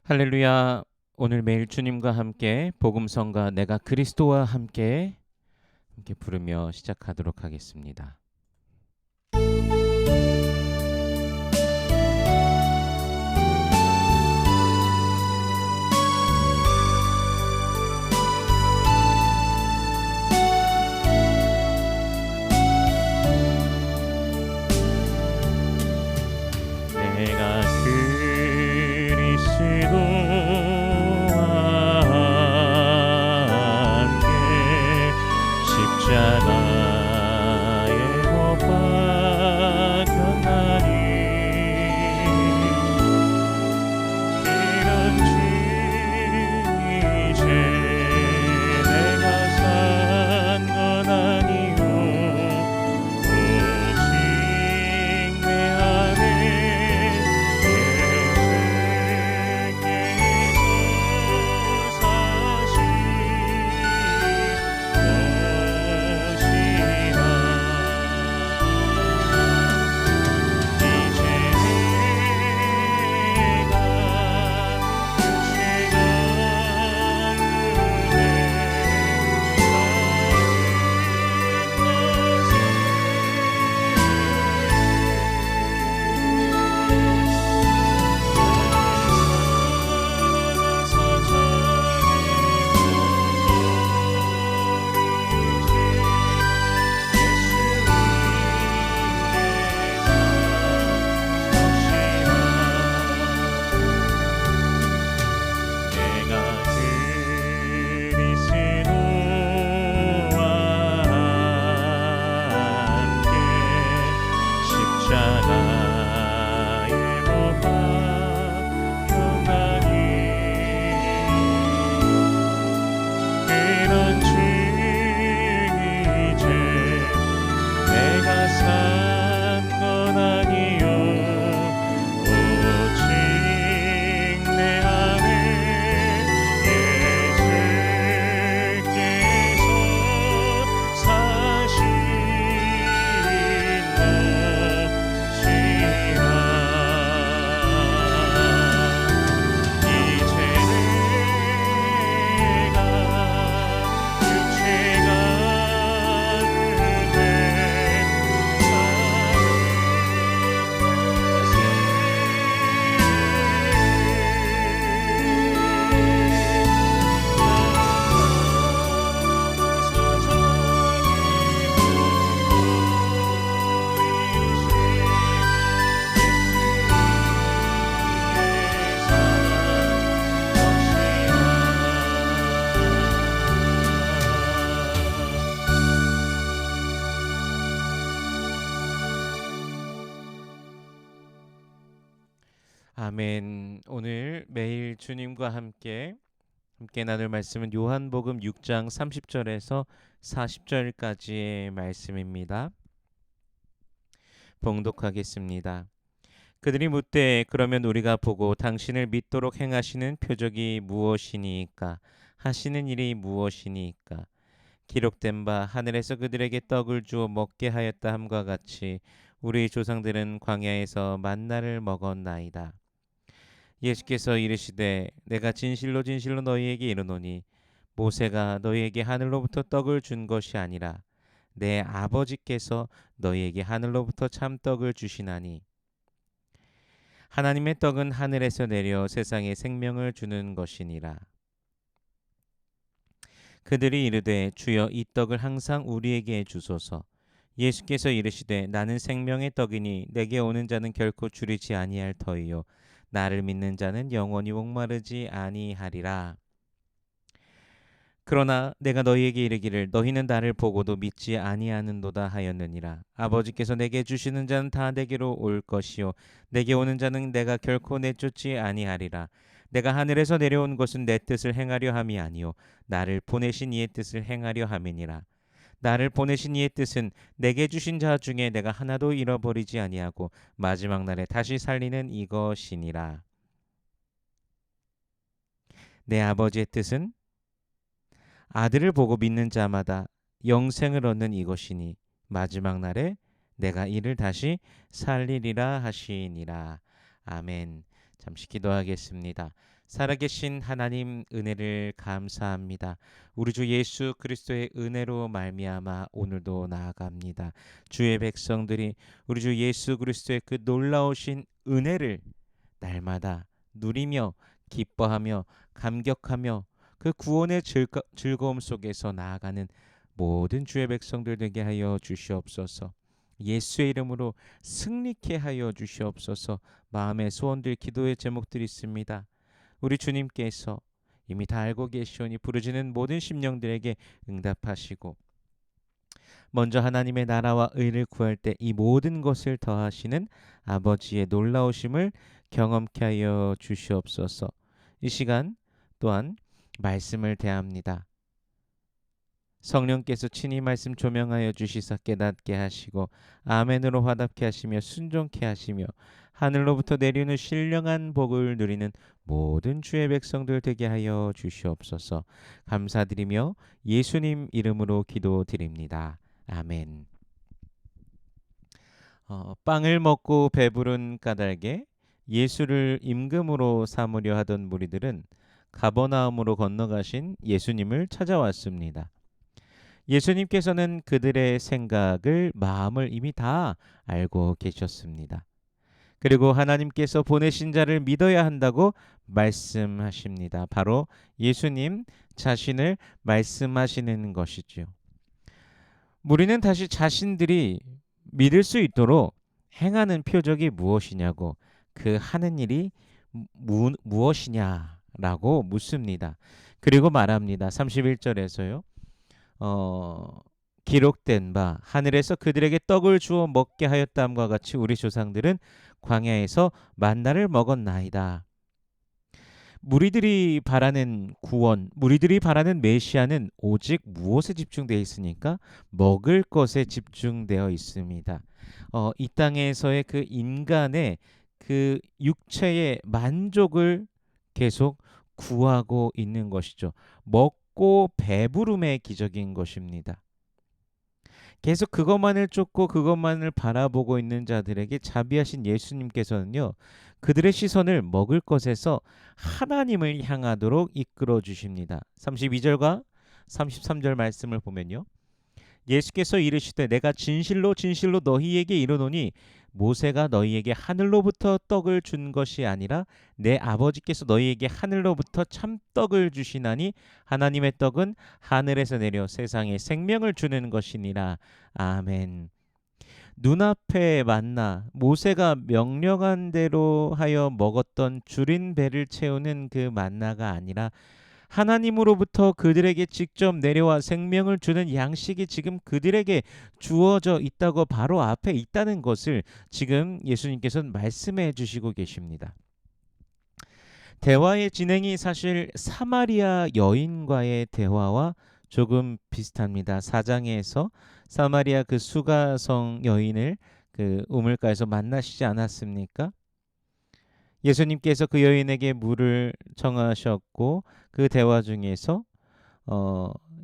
할렐루야. 오늘 매일 주님과 함께 복음성가 내가 그리스도와 함께 부르며 시작하도록 하겠습니다. 내가 그리스도와 함께 십자가에 못 박혔나니 이런 증이 이제 내가 산 건 아니오 오직 내 안에 예수께서 사신 것이라. 이제 내가 그리스도와 함께 십자가에 못 박혔나니 그런 증이 이제 내가 산 건 아니요 오직 내 안에 예수께서 사신 것이라. 이제 내가 육체가 되되 아멘. 오늘 매일 주님과 함께 나눌 말씀은 요한복음 6장 30절에서 40절까지의 말씀입니다. 봉독하겠습니다. 그들이 묻되 그러면 우리가 보고 당신을 믿도록 행하시는 표적이 무엇이니까 하시는 일이 무엇이니까 기록된 바 하늘에서 그들에게 떡을 주어 먹게 하였다 함과 같이 우리 조상들은 광야에서 만나를 먹었나이다. 예수께서 이르시되 내가 진실로 진실로 너희에게 이르노니 모세가 너희에게 하늘로부터 떡을 준 것이 아니라 내 아버지께서 너희에게 하늘로부터 참떡을 주시나니 하나님의 떡은 하늘에서 내려 세상에 생명을 주는 것이니라. 그들이 이르되 주여 이 떡을 항상 우리에게 주소서. 예수께서 이르시되 나는 생명의 떡이니 내게 오는 자는 결코 줄이지 아니할 터이요 나를 믿는 자는 영원히 목마르지 아니하리라. 그러나 내가 너희에게 이르기를 너희는 나를 보고도 믿지 아니하는도다 하였느니라. 아버지께서 내게 주시는 자는 다 내게로 올 것이요 내게 오는 자는 내가 결코 내쫓지 아니하리라. 내가 하늘에서 내려온 것은 내 뜻을 행하려 함이 아니요 나를 보내신 이의 뜻을 행하려 함이니라. 나를 보내신 이의 뜻은 내게 주신 자 중에 내가 하나도 잃어버리지 아니하고 마지막 날에 다시 살리는 이것이니라. 내 아버지의 뜻은 아들을 보고 믿는 자마다 영생을 얻는 이것이니 마지막 날에 내가 이를 다시 살리리라 하시니라. 아멘. 잠시 기도하겠습니다. 살아계신 하나님 은혜를 감사합니다. 우리 주 예수 그리스도의 은혜로 말미암아 오늘도 나아갑니다. 주의 백성들이 우리 주 예수 그리스도의 그 놀라우신 은혜를 날마다 누리며 기뻐하며 감격하며 그 구원의 즐거움 속에서 나아가는 모든 주의 백성들 되게 하여 주시옵소서. 예수의 이름으로 승리케 하여 주시옵소서. 마음의 소원들 기도의 제목들이 있습니다. 우리 주님께서 이미 다 알고 계시오니 부르짖는 모든 심령들에게 응답하시고 먼저 하나님의 나라와 의를 구할 때 이 모든 것을 더하시는 아버지의 놀라우심을 경험케 하여 주시옵소서. 이 시간 또한 말씀을 대합니다. 성령께서 친히 말씀 조명하여 주시사 깨닫게 하시고 아멘으로 화답케 하시며 순종케 하시며 하늘로부터 내리는 신령한 복을 누리는 모든 주의 백성들 되게 하여 주시옵소서. 감사드리며 예수님 이름으로 기도드립니다. 아멘. 빵을 먹고 배부른 까닭에 예수를 임금으로 삼으려 하던 무리들은 가버나움으로 건너가신 예수님을 찾아왔습니다. 예수님께서는 그들의 생각을, 마음을 이미 다 알고 계셨습니다. 그리고 하나님께서 보내신 자를 믿어야 한다고 말씀하십니다. 바로 예수님 자신을 말씀하시는 것이죠. 무리는 다시 자신들이 믿을 수 있도록 행하는 표적이 무엇이냐고, 그 하는 일이 무엇이냐라고 묻습니다. 그리고 말합니다. 31절에서요. 기록된 바 하늘에서 그들에게 떡을 주어 먹게 하였다함과 같이 우리 조상들은 광야에서 만나를 먹었나이다. 무리들이 바라는 구원, 무리들이 바라는 메시아는 오직 무엇에 집중되어 있으니까 먹을 것에 집중되어 있습니다. 이 땅에서의 그 인간의 그 육체의 만족을 계속 구하고 있는 것이죠. 먹고 배부름의 기적인 것입니다. 계속 그것만을 쫓고 그것만을 바라보고 있는 자들에게 자비하신 예수님께서는요, 그들의 시선을 먹을 것에서 하나님을 향하도록 이끌어 주십니다. 32절과 33절 말씀을 보면요, 예수께서 이르시되 내가 진실로 진실로 너희에게 이르노니 모세가 너희에게 하늘로부터 떡을 준 것이 아니라 내 아버지께서 너희에게 하늘로부터 참떡을 주시나니 하나님의 떡은 하늘에서 내려 세상에 생명을 주는 것이니라. 아멘. 눈앞에 만나 모세가 명령한 대로 하여 먹었던 줄인 배를 채우는 그 만나가 아니라 하나님으로부터 그들에게 직접 내려와 생명을 주는 양식이 지금 그들에게 주어져 있다고 바로 앞에 있다는 것을 지금 예수님께서는 말씀해 주시고 계십니다. 대화의 진행이 사실 사마리아 여인과의 대화와 조금 비슷합니다. 4장에서 사마리아 그 수가성 여인을 그 우물가에서 만나시지 않았습니까? 예수님께서 그 여인에게 물을 청하셨고 그 대화 중에서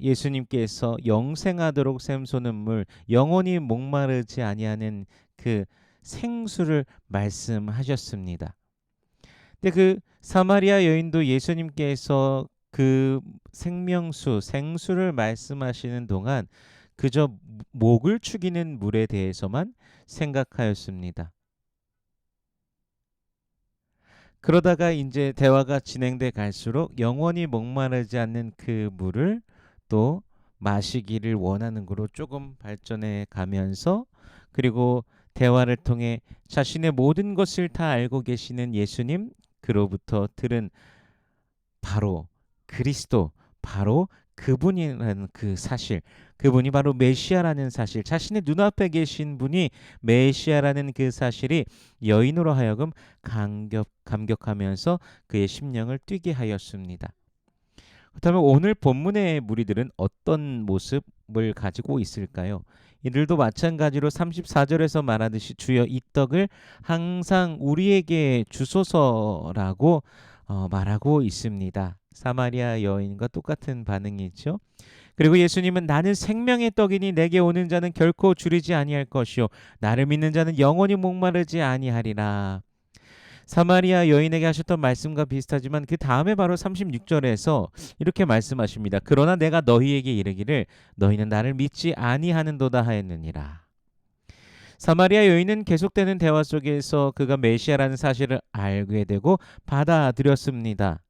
예수님께서 영생하도록 샘솟는 물, 영원히 목마르지 아니하는 그 생수를 말씀하셨습니다. 근데 그 사마리아 여인도 예수님께서 그 생명수, 생수를 말씀하시는 동안 그저 목을 축이는 물에 대해서만 생각하였습니다. 그러다가 이제 대화가 진행돼 갈수록 영원히 목마르지 않는 그 물을 또 마시기를 원하는 거로 조금 발전해 가면서, 그리고 대화를 통해 자신의 모든 것을 다 알고 계시는 예수님, 그로부터 들은 바로 그리스도, 바로 그분이라는 그 사실, 그분이 바로 메시아라는 사실, 자신의 눈앞에 계신 분이 메시아라는 그 사실이 여인으로 하여금 감격하면서 그의 심령을 뛰게 하였습니다. 그렇다면 오늘 본문의 무리들은 어떤 모습을 가지고 있을까요? 이들도 마찬가지로 34절에서 말하듯이 주여 이 떡을 항상 우리에게 주소서라고 말하고 있습니다. 사마리아 여인과 똑같은 반응이죠. 그리고 예수님은 나는 생명의 떡이니 내게 오는 자는 결코 줄이지 아니할 것이요 나를 믿는 자는 영원히 목마르지 아니하리라. 사마리아 여인에게 하셨던 말씀과 비슷하지만 그 다음에 바로 36절에서 이렇게 말씀하십니다. 그러나 내가 너희에게 이르기를 너희는 나를 믿지 아니하는도다 하였느니라. 사마리아 여인은 계속되는 대화 속에서 그가 메시아라는 사실을 알게 되고 받아들였습니다.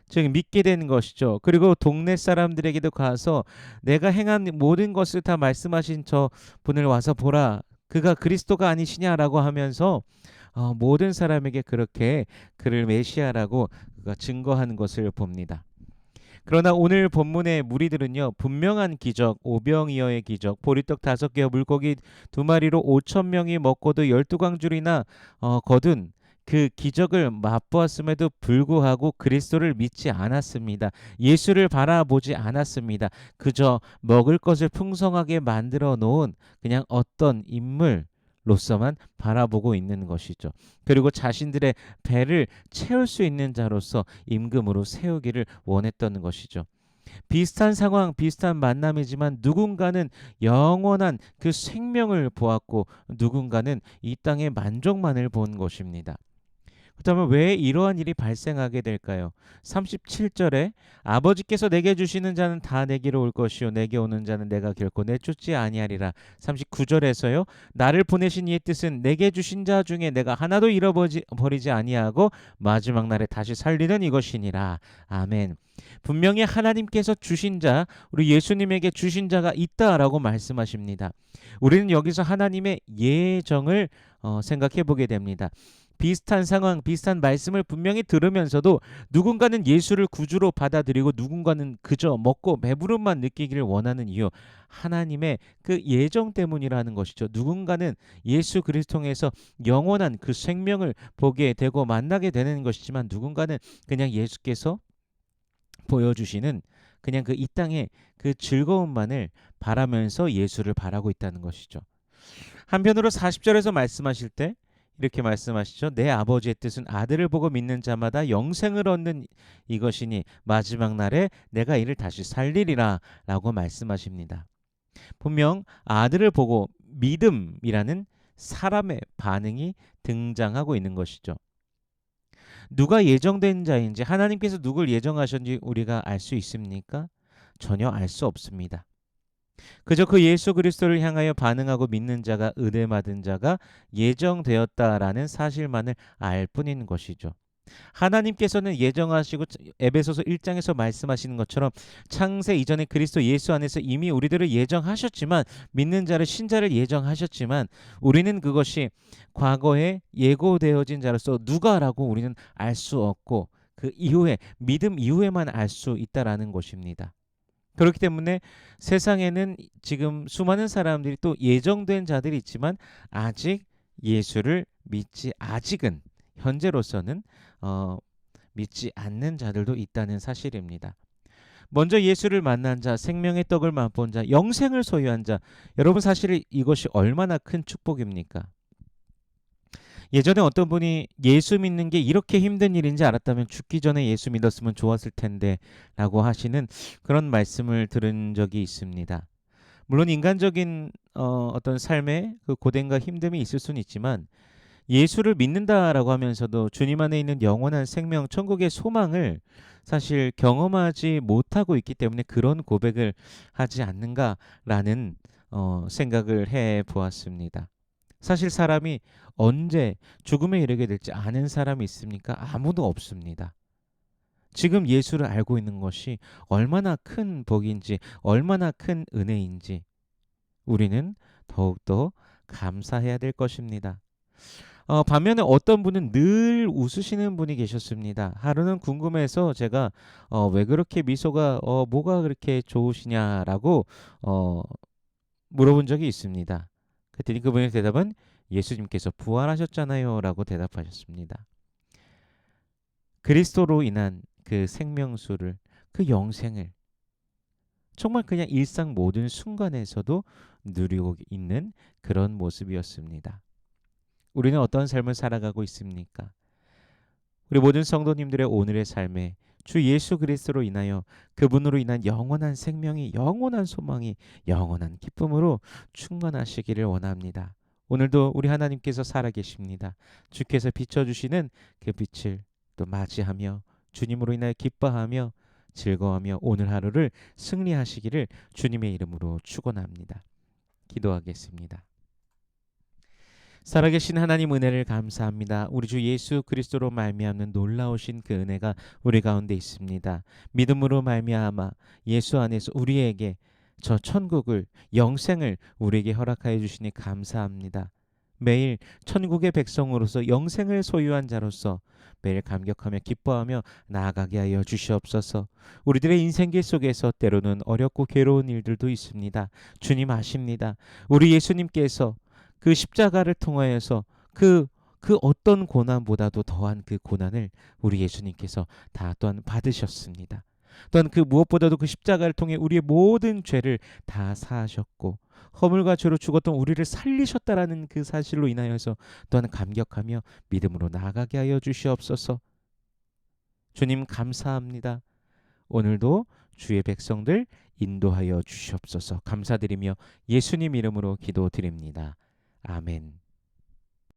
즉 믿게 되는 것이죠. 그리고 동네 사람들에게도 가서 내가 행한 모든 것을 다 말씀하신 저 분을 와서 보라. 그가 그리스도가 아니시냐라고 하면서 모든 사람에게 그렇게 그를 메시아라고 그가 증거하는 것을 봅니다. 그러나 오늘 본문의 무리들은요, 분명한 기적, 오병이어의 기적, 보리떡 5개와 물고기 2마리로 5천 명이 먹고도 12광줄이나 거둔 그 기적을 맛보았음에도 불구하고 그리스도를 믿지 않았습니다. 예수를 바라보지 않았습니다. 그저 먹을 것을 풍성하게 만들어 놓은 그냥 어떤 인물로서만 바라보고 있는 것이죠. 그리고 자신들의 배를 채울 수 있는 자로서 임금으로 세우기를 원했던 것이죠. 비슷한 상황, 비슷한 만남이지만 누군가는 영원한 그 생명을 보았고 누군가는 이 땅의 만족만을 본 것입니다. 그렇다면 왜 이러한 일이 발생하게 될까요? 37절에 아버지께서 내게 주시는 자는 다 내게로 올 것이요 내게 오는 자는 내가 결코 내쫓지 아니하리라. 39절에서요. 나를 보내신 이의 뜻은 내게 주신 자 중에 내가 하나도 잃어버리지 아니하고 마지막 날에 다시 살리는 이것이니라. 아멘. 분명히 하나님께서 주신 자, 우리 예수님에게 주신 자가 있다라고 말씀하십니다. 우리는 여기서 하나님의 예정을 생각해 보게 됩니다. 비슷한 상황, 비슷한 말씀을 분명히 들으면서도 누군가는 예수를 구주로 받아들이고 누군가는 그저 먹고 배부름만 느끼기를 원하는 이유, 하나님의 그 예정 때문이라는 것이죠. 누군가는 예수 그리스도 통해서 영원한 그 생명을 보게 되고 만나게 되는 것이지만 누군가는 그냥 예수께서 보여주시는 그냥 그 이 땅의 그 즐거움만을 바라면서 예수를 바라고 있다는 것이죠. 한편으로 40절에서 말씀하실 때 이렇게 말씀하시죠. 내 아버지의 뜻은 아들을 보고 믿는 자마다 영생을 얻는 이것이니 마지막 날에 내가 이를 다시 살리리라 라고 말씀하십니다. 분명 아들을 보고 믿음이라는 사람의 반응이 등장하고 있는 것이죠. 누가 예정된 자인지 하나님께서 누굴 예정하셨는지 우리가 알 수 있습니까? 전혀 알 수 없습니다. 그저 그 예수 그리스도를 향하여 반응하고 믿는 자가 은혜 받은 자가 예정되었다라는 사실만을 알 뿐인 것이죠. 하나님께서는 예정하시고 에베소서 1장에서 말씀하시는 것처럼 창세 이전에 그리스도 예수 안에서 이미 우리들을 예정하셨지만 믿는 자를 신자를 예정하셨지만 우리는 그것이 과거에 예고되어진 자로서 누가라고 우리는 알 수 없고 그 이후에 믿음 이후에만 알 수 있다라는 것입니다. 그렇기 때문에 세상에는 지금 수많은 사람들이 또 예정된 자들이 있지만 아직 예수를 믿지 아직은 현재로서는 믿지 않는 자들도 있다는 사실입니다. 먼저 예수를 만난 자, 생명의 떡을 맛본 자, 영생을 소유한 자, 여러분 사실 이것이 얼마나 큰 축복입니까? 예전에 어떤 분이 예수 믿는 게 이렇게 힘든 일인지 알았다면 죽기 전에 예수 믿었으면 좋았을 텐데 라고 하시는 그런 말씀을 들은 적이 있습니다. 물론 인간적인 어떤 삶의 그 고된과 힘듦이 있을 수는 있지만 예수를 믿는다라고 하면서도 주님 안에 있는 영원한 생명, 천국의 소망을 사실 경험하지 못하고 있기 때문에 그런 고백을 하지 않는가라는 생각을 해 보았습니다. 사실 사람이 언제 죽음에 이르게 될지 아는 사람이 있습니까? 아무도 없습니다. 지금 예수를 알고 있는 것이 얼마나 큰 복인지, 얼마나 큰 은혜인지 우리는 더욱더 감사해야 될 것입니다. 반면에 어떤 분은 늘 웃으시는 분이 계셨습니다. 하루는 궁금해서 제가 왜 그렇게 미소가 뭐가 그렇게 좋으시냐라고 물어본 적이 있습니다. 그랬더니 그분의 대답은 예수님께서 부활하셨잖아요 라고 대답하셨습니다. 그리스도로 인한 그 생명수를, 그 영생을 정말 그냥 일상 모든 순간에서도 누리고 있는 그런 모습이었습니다. 우리는 어떤 삶을 살아가고 있습니까? 우리 모든 성도님들의 오늘의 삶에 주 예수 그리스도로 인하여 그분으로 인한 영원한 생명이, 영원한 소망이, 영원한 기쁨으로 충만하시기를 원합니다. 오늘도 우리 하나님께서 살아계십니다. 주께서 비춰주시는 그 빛을 또 맞이하며 주님으로 인하여 기뻐하며 즐거워하며 오늘 하루를 승리하시기를 주님의 이름으로 축원합니다. 기도하겠습니다. 살아계신 하나님 은혜를 감사합니다. 우리 주 예수 그리스도로 말미암는 놀라우신 그 은혜가 우리 가운데 있습니다. 믿음으로 말미암아 예수 안에서 우리에게 저 천국을 영생을 우리에게 허락하여 주시니 감사합니다. 매일 천국의 백성으로서 영생을 소유한 자로서 매일 감격하며 기뻐하며 나아가게 하여 주시옵소서. 우리들의 인생길 속에서 때로는 어렵고 괴로운 일들도 있습니다. 주님 아십니다. 우리 예수님께서 그 십자가를 통하여서 그 어떤 고난보다도 더한 그 고난을 우리 예수님께서 다 또한 받으셨습니다. 또한 그 무엇보다도 그 십자가를 통해 우리의 모든 죄를 다 사하셨고 허물과 죄로 죽었던 우리를 살리셨다라는 그 사실로 인하여서 또한 감격하며 믿음으로 나아가게 하여 주시옵소서. 주님 감사합니다. 오늘도 주의 백성들 인도하여 주시옵소서. 감사드리며 예수님 이름으로 기도드립니다. 아멘.